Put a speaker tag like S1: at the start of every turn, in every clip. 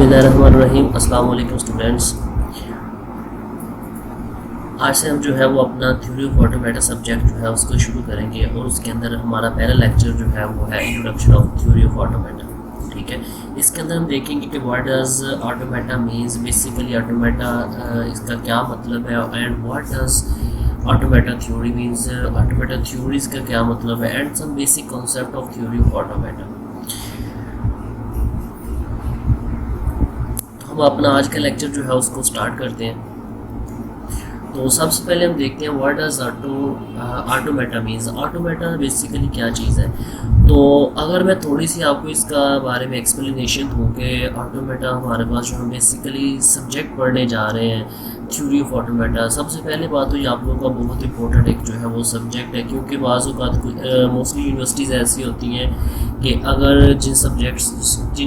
S1: बिस्मिल्लाहिर्रहमानिर्रहीम। अस्सलाम वालेकुम स्टूडेंट्स। आज से हम जो है वो अपना थ्योरी ऑफ ऑटोमेटा सब्जेक्ट जो है उसको शुरू करेंगे और उसके अंदर हमारा पहला लेक्चर जो है वो है introduction of theory of automata. ठीक है, इसके अंदर हम देखेंगे कि what does automata means, basically automata इसका क्या मतलब है, and what does automata theory means, automata theories का क्या मतलब है, and some basic concept of theory of automata. हम अपना आज का लेक्चर जो है उसको स्टार्ट करते हैं। तो सबसे पहले हम देखते हैं what does automata means. Automata basically क्या चीज़ है। तो अगर मैं थोड़ी सी आपको इसका बारे में एक्सप्लेनेशन दूँ कि ऑटोमेटा हमारे पास जो हम बेसिकली सब्जेक्ट पढ़ने जा रहे हैं थ्योरी ऑफ ऑटोमेटा, सबसे पहले बात तो ये आप लोगों का बहुत इंपॉर्टेंट एक जो है वो सब्जेक्ट है, क्योंकि बाज़ औक़ात मोस्टली यूनिवर्सिटीज़ ऐसी होती हैं कि अगर जिन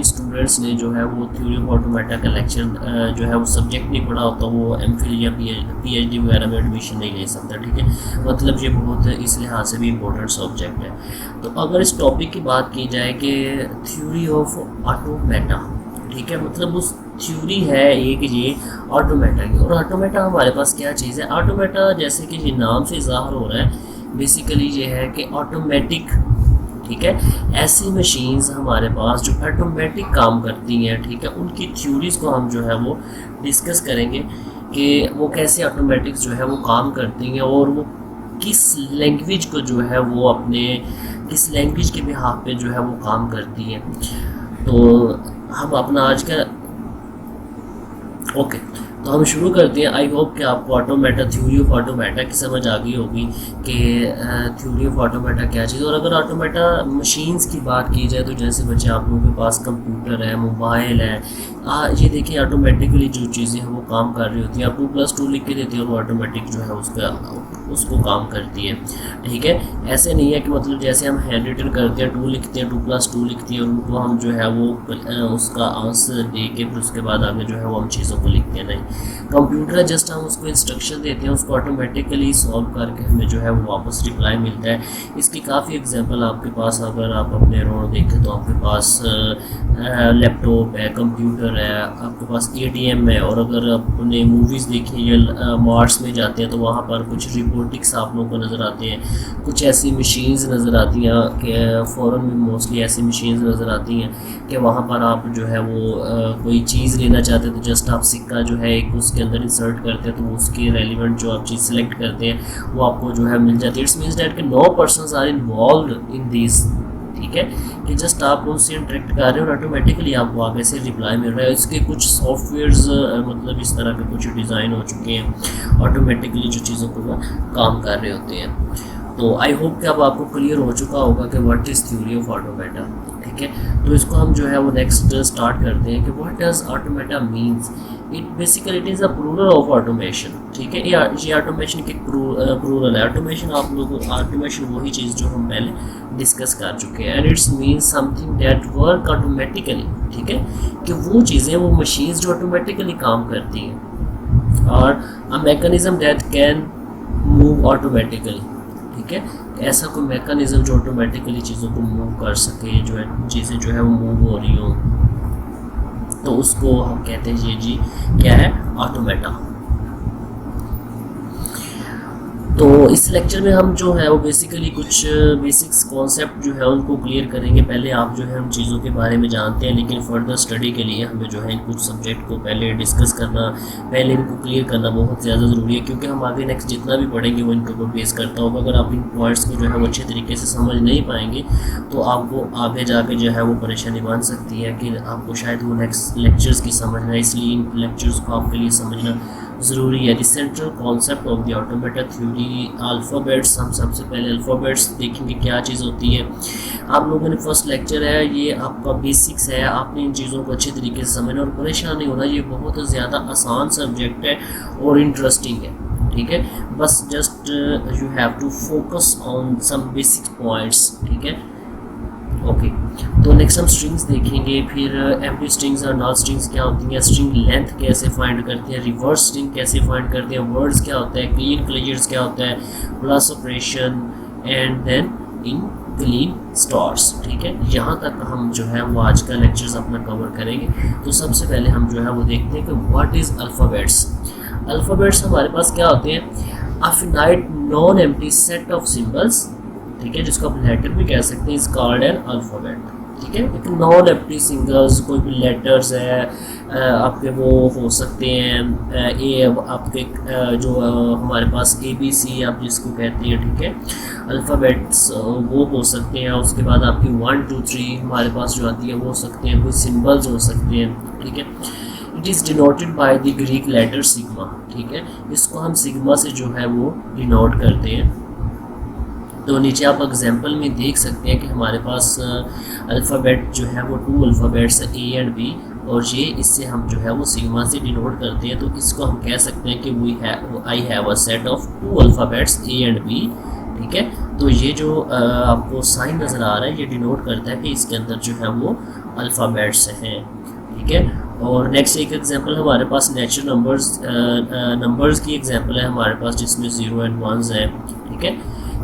S1: स्टूडेंट्स ने जो है वो थ्योरी ऑफ ऑटोमेटा का लेक्चर जो है वो सब्जेक्ट नहीं पढ़ा होता, वो एमफिल या पीएचडी वगैरह में एडमिशन नहीं ले सकता। ठीक है, मतलब ये बहुत इस लिहाज से भी इम्पोर्टेंट सब्जेक्ट है। तो अगर इस टॉपिक की बात की जाए कि थ्योरी ऑफ ऑटोमेटा, ठीक है, मतलब उस थ्योरी है एक ये ऑटोमेटा की। और ऑटोमेटा हमारे पास क्या चीज़ है। ऑटोमेटा जैसे कि ये नाम से ज़ाहिर हो रहा है, बेसिकली ये है कि ऑटोमेटिक, ठीक है, ऐसी मशीन्स हमारे पास जो ऑटोमेटिक काम करती हैं, ठीक है, उनकी थ्योरीज़ को हम जो है वो डिस्कस करेंगे कि वो कैसे ऑटोमेटिक जो है वो काम करती हैं और वो किस लैंग्वेज को जो है वो अपने किस लैंग्वेज के बिहाफ पे जो है वो काम करती हैं। तो हम अपना आज का ओके तो हम शुरू करते हैं। आई होप कि आपको ऑटोमेटा थ्योरी ऑफ ऑटोमेटा की समझ आ गई होगी कि थ्योरी ऑफ ऑटोमेटा क्या चीज़। और अगर ऑटोमेटा मशीन्स की बात की जाए तो जैसे बच्चे आप लोगों के पास कंप्यूटर है, मोबाइल है, ये देखिए ऑटोमेटिकली जो चीज़ें हैं वो काम कर रही होती हैं। आप 2+2 लिख के देते हैं और वो ऑटोमेटिक जो है उसको काम करती है। ठीक है, ऐसे नहीं है कि मतलब जैसे हम हैंड रिटन करते हैं 2 लिखते हैं, 2+2 लिखती है और उनको हम जो है वो उसका आंसर दे के फिर उसके बाद आगे जो है वो हम चीज़ों को लिखते हैं। नहीं, कंप्यूटर है, जस्ट हम उसको इंस्ट्रक्शन देते हैं, उसको ऑटोमेटिकली सॉल्व करके हमें जो है वो वापस रिप्लाई मिलता है। इसकी काफ़ी एग्जांपल आपके पास, अगर आप अपने अराउंड देखें तो आपके पास लैपटॉप है, कंप्यूटर है, आपके पास एटीएम है। और अगर आपने मूवीज़ देखी या मार्स में जाते हैं तो वहाँ पर कुछ रिपोर्टिक्स आप लोगों को नज़र आते हैं, कुछ ऐसी मशीन्स नज़र आती हैं कि फ़ॉरेन में मोस्टली ऐसी मशीन्स नज़र आती हैं कि वहाँ पर आप जो है वो कोई चीज़ लेना चाहते हैं तो जस्ट आप सिक्का जो है एक उसके अंदर इंसर्ट करते हैं तो उसके रेलिवेंट जो आप चीज़ सेलेक्ट करते हैं वो आपको जो है मिल जाती है। इट्स मीन्स डैट कि no persons are involved in this. ठीक है, कि जस्ट आप उनसे इंटरेक्ट कर रहे हैं और ऑटोमेटिकली आपको आगे से रिप्लाई मिल रहा है। इसके कुछ सॉफ्टवेयर्स मतलब इस तरह के कुछ डिज़ाइन हो चुके हैं, ऑटोमेटिकली जो चीज़ों को काम कर रहे होते हैं। तो आई होप कि अब आपको क्लियर हो चुका होगा कि what is theory of automata. ठीक है, तो इसको हम जो है वो नेक्स्ट स्टार्ट करते हैं कि what does automata means. It basically it is a plural of automation. ठीक है, ये ऑटोमेशन की प्लूरल है। ऑटोमेशन आप लोगों ऑटोमेशन वही चीज़ जो हम पहले डिस्कस कर चुके हैं। And it's means something that work automatically. ठीक है, कि वो चीज़ें, वो मशीन्स जो ऑटोमेटिकली काम करती हैं, और a mechanism that can move automatically. ठीक है, ऐसा कोई मैकेनिज्म जो ऑटोमेटिकली चीज़ों को मूव कर सके, जो है चीज़ें जो है वो मूव हो रही हो, तो उसको हम कहते हैं ये जी क्या है, ऑटोमेटा। तो इस लेक्चर में हम जो है वो बेसिकली कुछ बेसिक्स कॉन्सेप्ट जो है उनको क्लियर करेंगे। पहले आप जो है हम चीज़ों के बारे में जानते हैं, लेकिन फर्दर स्टडी के लिए हमें जो है कुछ सब्जेक्ट को पहले डिस्कस करना, पहले इनको क्लियर करना बहुत ज़्यादा ज़रूरी है, क्योंकि हम आगे नेक्स्ट जितना भी पढ़ेंगे वो इनके ऊपर बेस करता होगा। अगर आप इन पॉइंट्स को जो है वो अच्छे तरीके से समझ नहीं पाएंगे तो आपको आगे जाके जो है वो परेशानी बन सकती है कि आपको शायद वो नेक्स्ट लेक्चर्स की समझना, इसलिए इन लेक्चर्स को आपके लिए समझना ज़रूरी है। The central concept of the automata theory, alphabets. हम सबसे पहले अल्फ़ाबेट्स देखेंगे क्या चीज़ होती है। आप लोगों ने फर्स्ट लेक्चर है, ये आपका बेसिक्स है, आपने इन चीज़ों को अच्छे तरीके से समझना और परेशान नहीं होना। ये बहुत ज़्यादा आसान सब्जेक्ट है और इंटरेस्टिंग है। ठीक है, बस just you have to focus on some basic points. ठीक है, ओके। तो नेक्स्ट हम स्ट्रिंग्स देखेंगे, फिर एम्प्टी स्ट्रिंग्स और नॉन स्ट्रिंग्स क्या होती हैं, स्ट्रिंग लेंथ कैसे फाइंड करते हैं, रिवर्स स्ट्रिंग कैसे फाइंड करते हैं, वर्ड्स क्या होता है, क्लीन क्लियर्स क्या होता है, plus operation, and then in Kleene stars. ठीक है, यहाँ तक हम जो है वो आज का लेक्चर्स अपना कवर करेंगे। तो सबसे पहले हम जो है वो देखते हैं कि व्हाट इज़ अल्फ़ाबेट्स। अल्फ़ाबेट्स हमारे पास क्या होते हैं, a finite non empty set of symbols, ठीक है, जिसको आप लेटर भी कह सकते हैं, इज कॉल्ड एन अल्फ़ाबेट। ठीक है, एक नॉन एम्प्टी सिंगल्स, कोई भी लेटर्स है आपके वो हो सकते हैं, ए आपके जो हमारे पास ABC आप जिसको कहते हैं, ठीक है, अल्फ़ाबेट्स वो हो सकते हैं। उसके बाद आपकी 1 2 3 हमारे पास जो आती है वो हो सकते हैं, कोई सिंबल्स हो सकते हैं। ठीक है, it is denoted by the Greek letter sigma. ठीक है, इसको हम सिग्मा से जो है वो डिनोट करते हैं। तो नीचे आप एग्जांपल में देख सकते हैं कि हमारे पास अल्फ़ाबेट जो है वो 2 अल्फ़ाबेट्स है, A एंड B, और ये इससे हम जो है वो सिग्मा से डिनोट करते हैं। तो इसको हम कह सकते हैं कि I have a set of 2 alphabets A and B। ठीक है, तो ये जो आपको साइन नज़र आ रहा है ये डिनोट करता है कि इसके अंदर जो है वो अल्फ़ाबेट्स हैं। ठीक है, और नेक्स्ट एक एग्जांपल हमारे पास नेचुरल नंबर्स की एग्जांपल है हमारे पास, जिसमें 0 एंड 1s हैं। ठीक है,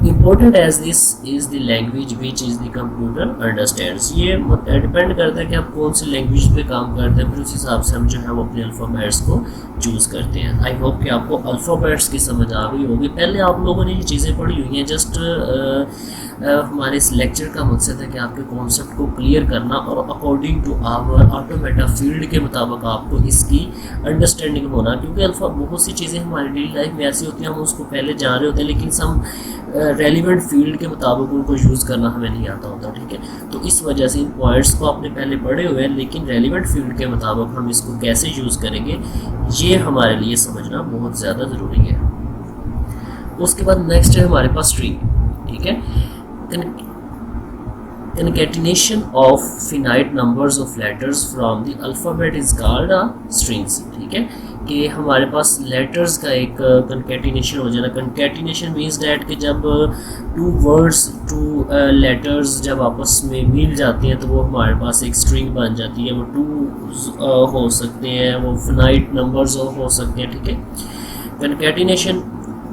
S1: important as this is the language which is the computer understands. ये डिपेंड करता है कि आप कौन सी लैंग्वेज पे काम करते हैं, फिर उस हिसाब से हम जो है वो अपने अल्फ़ाबेट्स को चूज़ करते हैं। आई होप कि आपको अल्फ़ाबेट्स की समझ आ गई होगी। पहले आप लोगों ने ये चीज़ें पढ़ी हुई हैं, जस्ट हमारे इस लेक्चर का मकसद है कि आपके कॉन्सेप्ट को क्लियर करना और according to our automata field के मुताबिक आपको इसकी अंडरस्टैंडिंग होना, क्योंकि बहुत सी चीज़ें हमारी डेली लाइफ में ऐसी होती हैं हम उसको पहले जान रहे होते हैं, लेकिन सम रेलिवेंट फील्ड के मुताबिक उनको यूज़ करना हमें नहीं आता होता। ठीक है, तो इस वजह से इन पॉइंट्स को आपने पहले पढ़े हुए हैं, लेकिन रेलिवेंट फील्ड के मुताबिक हम इसको कैसे यूज़ करेंगे ये हमारे लिए समझना बहुत ज़्यादा ज़रूरी है। उसके बाद नेक्स्ट है हमारे पास स्ट्रिंग। ठीक है, concatenation of finite numbers of letters from the alphabet is called a strings। ठीक है, कि हमारे पास लेटर्स का एक कंकेटिनेशन हो जाना। कंकेटिनेशन मीन्स डैट कि जब 2 वर्ड्स 2 लेटर्स जब आपस में मिल जाते हैं तो वो हमारे पास एक स्ट्रिंग बन जाती है। वो 2 हो सकते हैं, वो फिनाइट नंबर्स हो सकते हैं। ठीक है, कंकेटिनेशन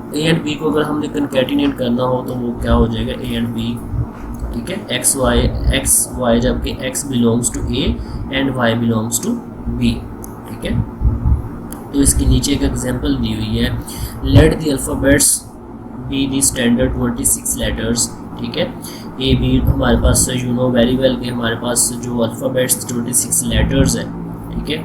S1: A एंड B को अगर हमने कंकेटिनेट करना हो तो वो क्या हो जाएगा, A एंड B। ठीक है, एक्स वाई जबकि x belongs to A and y belongs to B। ठीक है, तो इसके नीचे एक एग्जांपल दी हुई है, let the alphabets be the standard 26 letters. ठीक है, A B हमारे पास यू नो वेरी वेल कि हमारे पास जो अल्फ़ाबेट्स 26 लेटर्स हैं। ठीक है,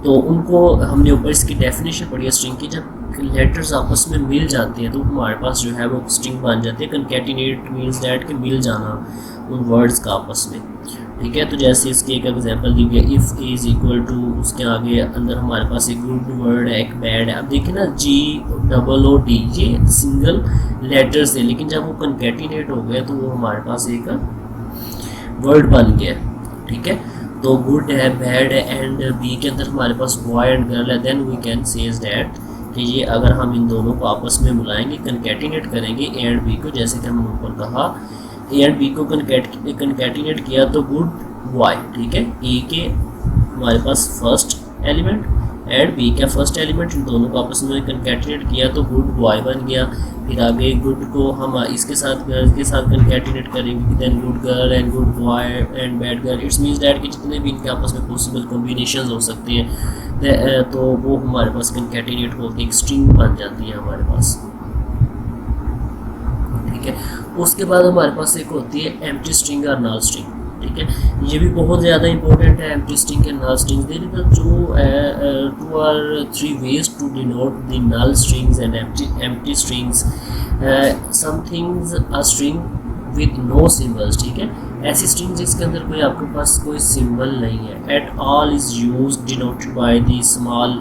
S1: तो उनको हमने ऊपर इसकी डेफिनेशन पढ़ी है स्ट्रिंग की। जब लेटर्स आपस में मिल जाते हैं तो हमारे पास जो है वो स्ट्रिंग बन जाती है। कंकेटिनेट मीन्स डैट कि मिल जाना उन वर्ड्स का आपस में। ठीक है, तो जैसे इसकी एक एग्जांपल दी गई, if A is equal to, उसके आगे अंदर हमारे पास एक गुड वर्ड है, एक बैड है। अब देखिए ना, GOOD ये सिंगल लेटर्स है, लेकिन जब वो कंकेटिनेट हो गया तो वो हमारे पास एक वर्ड बन गया। ठीक है, तो गुड है, बैड है, एंड बी के अंदर हमारे पास बॉय एंड गर्ल है। Then we can says that कि ये अगर हम इन दोनों को आपस में मिलाएंगे, कंकेटिनेट करेंगे ए एंड बी को, जैसे कि हमने ऊपर कहा ए एंड बी को कंकेटिनेट किया तो गुड बॉय। ठीक है, ए के हमारे पास फर्स्ट एलिमेंट एंड बी का फर्स्ट एलिमेंट, इन दोनों को आपस में कंकेटिनेट किया तो गुड बॉय बन गया। फिर आगे गुड को हम इसके साथ गर्ल के साथ कंकेटिनेट करेंगे, then good girl and good boy and bad girl. It's means that कि जितने भी इनके आपस में पॉसिबल कॉम्बिनेशन हो सकते हैं तो वो हमारे पास कंकेटिनेट होकर एक स्ट्रिंग बन जाती है हमारे पास। ठीक है, उसके बाद हमारे पास एक होती है एम्प्टी स्ट्रिंग और नल स्ट्रिंग। ठीक है, ये भी बहुत ज़्यादा इंपॉर्टेंट है। Empty string and null strings, there is 2 or 3 ways to denote the null strings and empty strings. Some things a string with no symbols। ठीक है, ऐसी स्ट्रिंग जिसके अंदर कोई आपके पास कोई सिंबल नहीं है। At all is used denoted by the small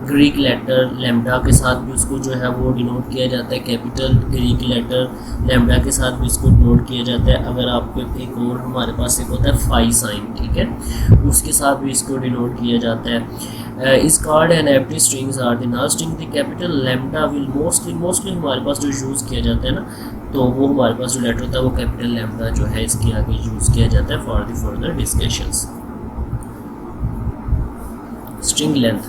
S1: Greek letter lambda के साथ भी उसको जो है वो डिनोट किया जाता है। कैपिटल ग्रीक लेटर लैम्डा के साथ भी इसको डिनोट किया जाता है। अगर आपको एक और हमारे पास एक होता है फाई साइन, ठीक है, उसके साथ भी इसको डिनोट किया जाता है। इस card and empty strings are the null string. The capital lambda will mostly हमारे पास जो यूज़ किया जाता है ना, तो वो हमारे पास जो लेटर होता है वो कैपिटल लैम्डा जो है इसके आगे यूज़ किया जाता है for the further discussions. String length,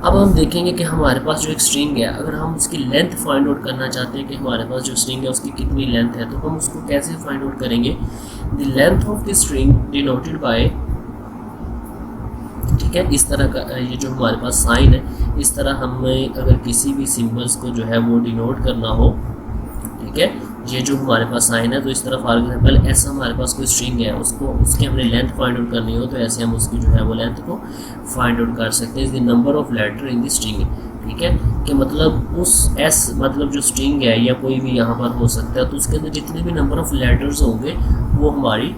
S1: अब हम देखेंगे कि हमारे पास जो एक स्ट्रिंग है, अगर हम उसकी लेंथ फाइंड आउट करना चाहते हैं कि हमारे पास जो स्ट्रिंग है उसकी कितनी लेंथ है, तो हम उसको कैसे फाइंड आउट करेंगे? The length of the string denoted by, ठीक है, इस तरह का ये जो हमारे पास साइन है, इस तरह हमें अगर किसी भी सिंबल्स को जो है वो डिनोट करना हो, ठीक है, ये जो हमारे पास साइन है, तो इस तरह फॉर एग्जांपल ऐसा हमारे पास कोई स्ट्रिंग है, उसको उसकी हमने लेंथ फाइंड आउट करनी हो, तो ऐसे हम उसकी जो है वो लेंथ को फाइंड आउट कर सकते हैं। Is the number of letter in the string, ठीक है, कि मतलब उस एस मतलब जो स्ट्रिंग है या कोई भी यहाँ पर हो सकता है, तो उसके अंदर जितने भी नंबर ऑफ लेटर्स होंगे वो हमारी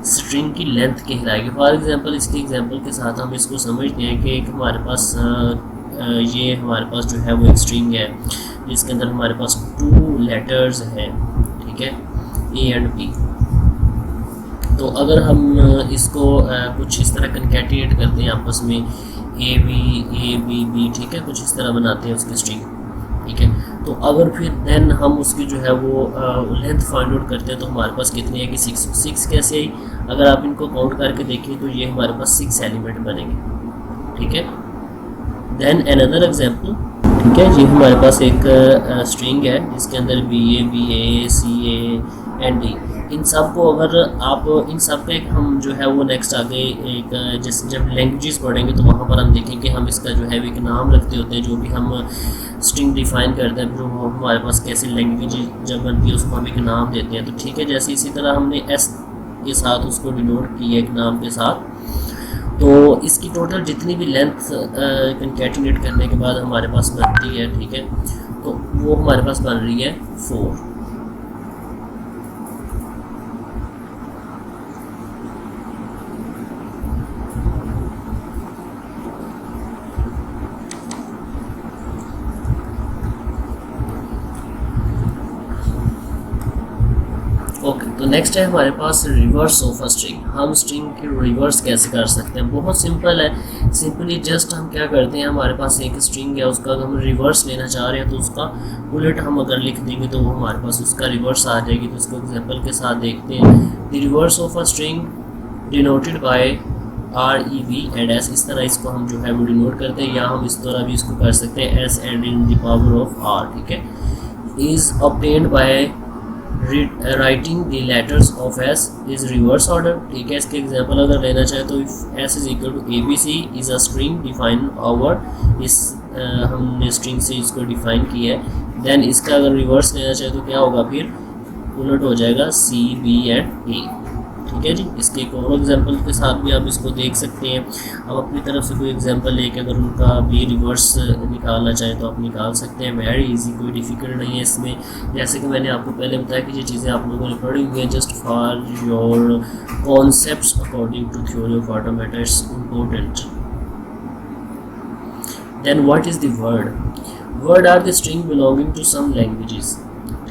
S1: स्ट्रिंग की लेंथ कहलाएगी। फॉर एग्जांपल इसके एग्जांपल के साथ हम इसको समझते हैं कि एक हमारे पास ये हमारे पास जो है वो एक स्ट्रिंग है जिसके अंदर हमारे पास 2 लेटर्स हैं, ठीक है, ए एंड बी। तो अगर हम इसको कुछ इस तरह कंकैटिनेट करते हैं आपस में, ए बी बी, ठीक है, कुछ इस तरह बनाते हैं उसकी स्ट्रिंग, ठीक है, तो अगर फिर देन हम उसकी जो है वो लेंथ फाइंड आउट करते हैं तो हमारे पास कितनी है कि 6 कैसे आई? अगर आप इनको काउंट करके देखिए तो ये हमारे पास 6 एलिमेंट बनेंगे, ठीक है। देन अनदर एग्जांपल, ठीक है, ये हमारे पास एक स्ट्रिंग है जिसके अंदर B A C A and D, इन सब को अगर आप इन सब का एक हम जो है वो नेक्स्ट आगे एक जैसे जब लैंग्वेजेस पढ़ेंगे तो वहाँ पर हम देखेंगे हम इसका जो है एक नाम रखते होते हैं, जो भी हम स्ट्रिंग डिफाइन करते हैं, जो हमारे पास कैसे लैंग्वेज जब बनती है उसको हम एक नाम देते हैं। तो ठीक है, जैसे इसी तरह हमने एस के साथ उसको डिनोट किया एक नाम के साथ, तो इसकी टोटल जितनी भी लेंथ कंकैटिनेट करने के बाद हमारे पास बनती है, ठीक है, तो वो हमारे पास बन रही है 4। ओके, तो नेक्स्ट है हमारे पास रिवर्स ऑफ अ स्ट्रिंग। हम स्ट्रिंग की रिवर्स कैसे कर सकते हैं? बहुत सिंपल है। सिंपली जस्ट हम क्या करते हैं, हमारे पास एक स्ट्रिंग है, उसका अगर हम रिवर्स लेना चाह रहे हैं तो उसका उलट हम अगर लिख देंगे तो वो हमारे पास उसका रिवर्स आ जाएगी। तो इसको एग्जांपल के साथ देखते हैं। The reverse of a string denoted by REV and S, इस तरह इसको हम जो है वो डिनोट करते हैं, या हम इस तरह भी इसको कर सकते हैं S and in the power of R, ठीक है, is obtained by writing the letters of S is reverse order, ठीक है। इसके एग्जांपल अगर लेना चाहे तो if S is equal to ABC is a string define over, इस हमने स्ट्रिंग से इसको डिफाइन किया है। देन इसका अगर रिवर्स लेना चाहे तो क्या होगा, फिर उलट हो जाएगा C B एंड A, ठीक है जी। इसके एक और एग्जांपल के साथ भी आप इसको देख सकते हैं। अब अपनी तरफ से कोई एग्जांपल लेके अगर उनका भी रिवर्स निकालना चाहें तो आप निकाल सकते हैं। वेरी इजी, कोई डिफ़िकल्ट नहीं है इसमें। जैसे कि मैंने आपको पहले बताया कि ये चीज़ें आप लोगों ने पढ़ी हुई हैं, just for your concepts according to theory of automata, it's important. Then what is the word? Word are the string belonging to some languages,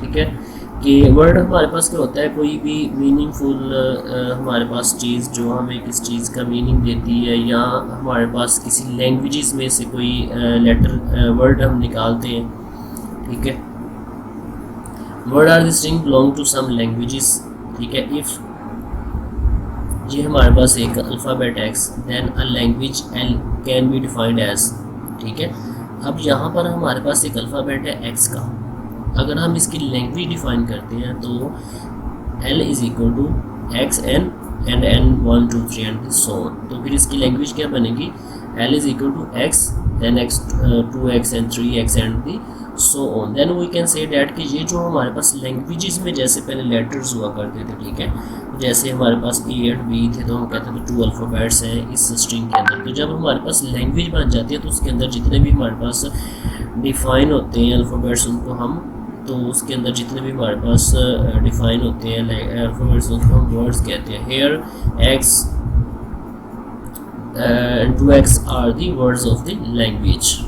S1: ठीक है, कि वर्ड हमारे पास क्या होता है, कोई भी मीनिंगफुल हमारे पास चीज़ जो हमें किस चीज़ का मीनिंग देती है, या हमारे पास किसी लैंग्वेजेस में से कोई लेटर वर्ड हम निकालते हैं, ठीक है। Word are the string belong to some languages, ठीक है। इफ़ ये हमारे पास एक alphabet X, then a language L can be defined as, ठीक है। अब यहाँ पर हमारे पास एक अल्फ़ाबेट है X का, अगर हम इसकी लैंग्वेज डिफाइन करते हैं तो L is equal to XN and N 1 2 3 and so on. तो फिर इसकी लैंग्वेज क्या बनेगी, L is equal to X then X 2X and 3X and the so on. Then we can say that कि ये जो हमारे पास लैंग्वेजेस में जैसे पहले लेटर्स हुआ करते थे, ठीक है, जैसे हमारे पास A एंड B थे तो हम कहते थे 2 अल्फ़ाबेट्स हैं इस स्ट्रिंग के अंदर। तो जब हमारे पास लैंग्वेज बन जाती है तो उसके अंदर जितने भी हमारे पास डिफाइन होते हैं अल्फ़ाबेट्स, उनको हम, तो उसके अंदर जितने भी हमारे पास डिफाइन होते हैं अल्फ़ाबेट्स, उसको हम वर्ड्स कहते हैं। Here X and 2X are the words of the language.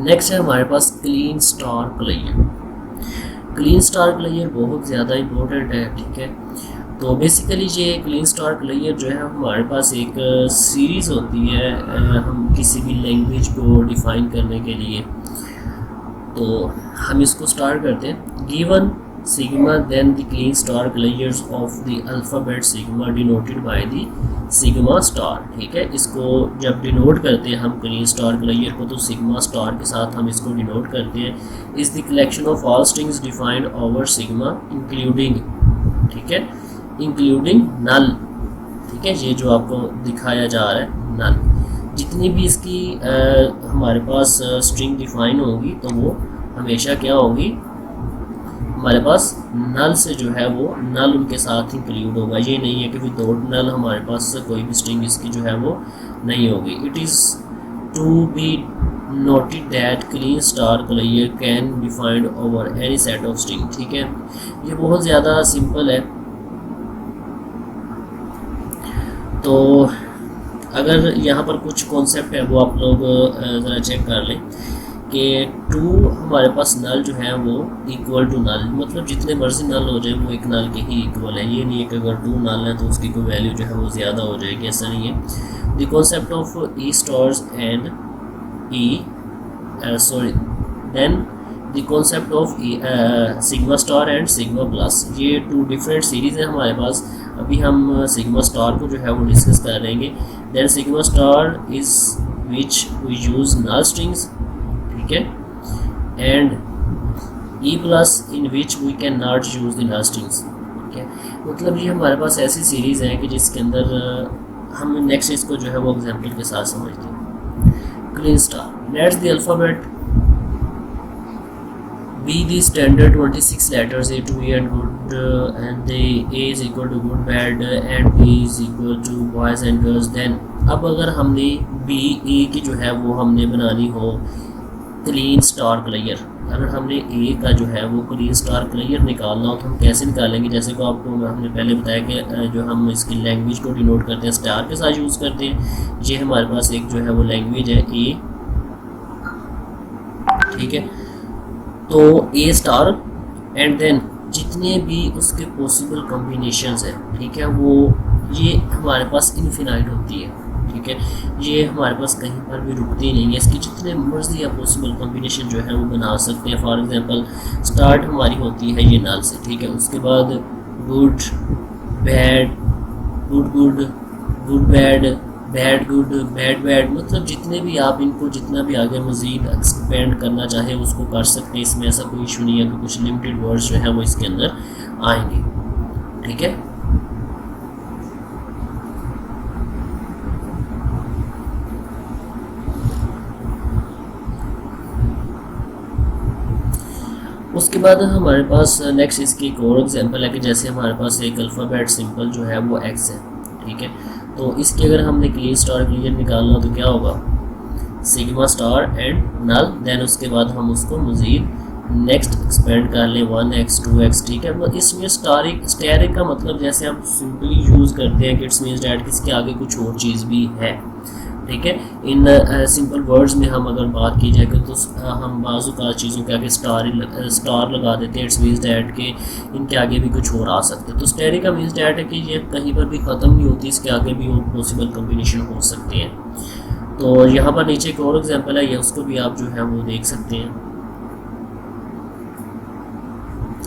S1: Next है हमारे पास clean star clear. Clean star clear बहुत ज़्यादा इम्पोर्टेंट है, ठीक है। तो बेसिकली ये क्लीन स्टार क्लियर जो है हमारे पास एक सीरीज़ होती है हम किसी भी लैंग्वेज को डिफ़ाइन करने के लिए। तो हम इसको स्टार्ट करते हैं। Given sigma then the clean star layers of the alphabet sigma denoted by the sigma star। ठीक है, इसको जब डिनोट करते हैं हम क्लीन स्टार लेयर को तो सिग्मा स्टार के साथ हम इसको डिनोट करते हैं। Is the collection of all strings defined over sigma including, ठीक है, इंक्लूडिंग नल। ठीक है, ये जो आपको दिखाया जा रहा है नल, जितनी भी इसकी हमारे पास स्ट्रिंग डिफाइन होगी तो वो हमेशा क्या होगी, हमारे पास नल से जो है वो नल उनके साथ इंक्लूड होगा। ये नहीं है कि विदाउट नल हमारे पास कोई भी स्ट्रिंग इसकी जो है वो नहीं होगी। It is to be noted that Kleene star layer can be defined over any set of string. ठीक है, ये बहुत ज़्यादा सिंपल है। तो अगर यहाँ पर कुछ कॉन्सेप्ट है वो आप लोग ज़रा चेक कर लें कि टू हमारे पास नल जो है वो इक्वल टू नल, मतलब जितने मर्जी नल हो जाए वो एक नल के ही इक्वल है। ये नहीं है कि अगर टू नल है तो उसकी कोई वैल्यू जो है वो ज़्यादा हो जाएगी, ऐसा नहीं है। The concept of E stars and then the concept of sigma star and sigma plus, ये टू डिफरेंट सीरीज़ है हमारे पास। अभी हम सिग्मा स्टार को जो है वो डिस्कस कर लेंगे। Then sigma star is which we use null strings, ठीक है, and E plus in which we can not use the null strings. ठीक है, मतलब ये हमारे पास ऐसी सीरीज़ है कि जिसके अंदर हम नेक्स्ट इसको जो है वो एग्जांपल के साथ समझते हैं। Kleene star, let's the alphabet be the standard 26 letters A to E and good and the A is equal to good bad and B is equal to boys and girls। then अब अगर हमने B A की जो है वो हमने बनानी हो क्लीन स्टार लेयर, अगर हमने A का जो है वो क्लीन स्टार लेयर निकालना हो तो हम कैसे निकालेंगे? जैसे कि आपको हमने पहले बताया कि जो हम इसकी लैंग्वेज को डिनोट करते हैं स्टार के साथ यूज़ करते हैं। ये हमारे पास एक जो है वो लैंग्वेज है A, ठीक है, तो ए स्टार एंड देन जितने भी उसके पॉसिबल कॉम्बिनेशंस हैं, ठीक है, वो ये हमारे पास इनफिनाइट होती है। ठीक है, ये हमारे पास कहीं पर भी रुकती नहीं है, इसकी जितने मर्जी या पॉसिबल कॉम्बिनेशन जो है वो बना सकते हैं। फॉर एग्जांपल स्टार्ट हमारी होती है ये नल से, ठीक है, उसके बाद good bad, good good, good bad, bad good, bad bad, मतलब जितने भी आप इनको जितना भी आगे मज़ीद एक्सपेंड करना चाहे उसको कर सकते हैं। इसमें ऐसा कोई इशू नहीं है कि कुछ लिमिटेड वर्ड्स जो है वो इसके अंदर आएंगे। ठीक है, उसके बाद हमारे पास नेक्स्ट इसकी एक और एग्जांपल है कि जैसे हमारे पास एक अल्फ़ाबेट सिंपल जो है वो एक्स है। ठीक है, तो इसकी अगर हमने क्लीन स्टार क्लियर निकालना तो क्या होगा, sigma star and null. Then उसके बाद हम उसको मज़ीद नेक्स्ट एक्सपेंड कर लें 1x 2x। ठीक है, मतलब इसमें स्टैरिक का मतलब जैसे हम सिंपली यूज़ करते हैं कि इट्स मीन्स डैट किसके आगे कुछ और चीज़ भी है। ठीक है, इन सिंपल वर्ड्स में हम अगर बात की जाए तो हम बाज़ू का चीज़ों के आगे स्टार लगा देते हैं। इट्स मीन्स डैट के इनके आगे भी कुछ और आ सकते हैं। तो स्टेरिक का मीन्स डैट है कि ये कहीं पर भी ख़त्म नहीं होती, इसके आगे भी और पॉसिबल कॉम्बिनेशन हो सकते हैं। तो यहाँ पर नीचे एक और एग्जांपल है, ये उसको भी आप जो है वो देख सकते हैं।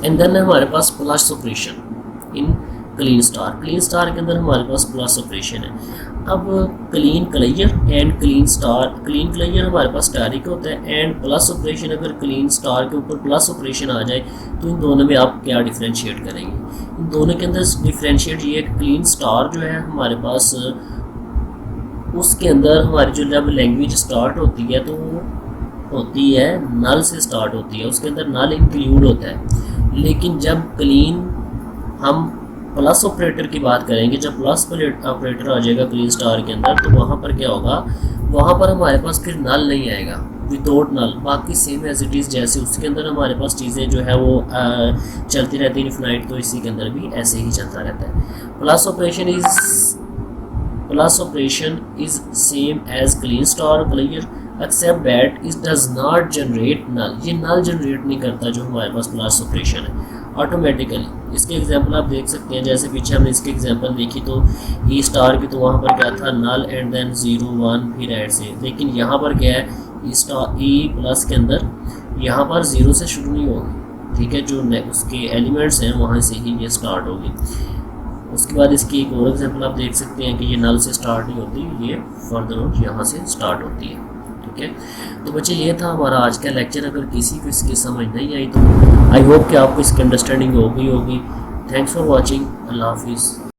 S1: एंड देन हमारे पास plus operation in Kleene star. Kleene star के अंदर हमारे पास प्लस ऑपरेशन है। अब Kleene clear and Kleene star, Kleene clear हमारे पास स्टैरिक होता है एंड प्लस ऑपरेशन अगर क्लीन स्टार के ऊपर प्लस ऑपरेशन आ जाए तो इन दोनों में आप क्या डिफ्रेंशिएट करेंगे? इन दोनों के अंदर डिफ्रेंशिएट ये क्लीन स्टार जो है हमारे पास उसके अंदर हमारी जो जब लैंग्वेज स्टार्ट होती है तो वो होती है नल से स्टार्ट होती है, उसके अंदर नल इंक्लूड होता है। लेकिन जब क्लीन हम प्लस ऑपरेटर की बात करेंगे, जब प्लस ऑपरेटर आ जाएगा क्लीन स्टार के अंदर तो वहाँ पर क्या होगा, वहाँ पर हमारे पास फिर नल नहीं आएगा, विदाउट नल। बाकी सेम एज इट इज़ जैसे उसके अंदर हमारे पास चीज़ें जो है वो चलती रहती है इनफिनाइट, तो इसी के अंदर भी ऐसे ही चलता रहता है। Plus operation is same as Kleene star clear except that it does not generate null. ये नल जनरेट नहीं करता जो हमारे पास प्लस ऑपरेशन है ऑटोमेटिकली। इसके एग्जांपल आप देख सकते हैं, जैसे पीछे हमने इसकी एग्जांपल देखी तो ई स्टार की, तो वहाँ पर क्या था नल एंड देन 0 1 फिर ऐड से। लेकिन यहाँ पर क्या है ई प्लस के अंदर यहाँ पर 0 से शुरू नहीं होगी। ठीक है, जो उसके एलिमेंट्स हैं वहाँ से ही ये स्टार्ट होगी। उसके बाद इसकी एक और एग्जांपल आप देख सकते हैं कि ये नल से स्टार्ट नहीं होती, ये फर्दर ऑन यहाँ से स्टार्ट होती है। ठीक है, तो बच्चे ये था हमारा आज का लेक्चर। अगर किसी को इसकी समझ नहीं आई तो आई होप कि आपको इसकी अंडरस्टैंडिंग हो गई होगी। Thanks for watching. अल्लाह हाफिज़।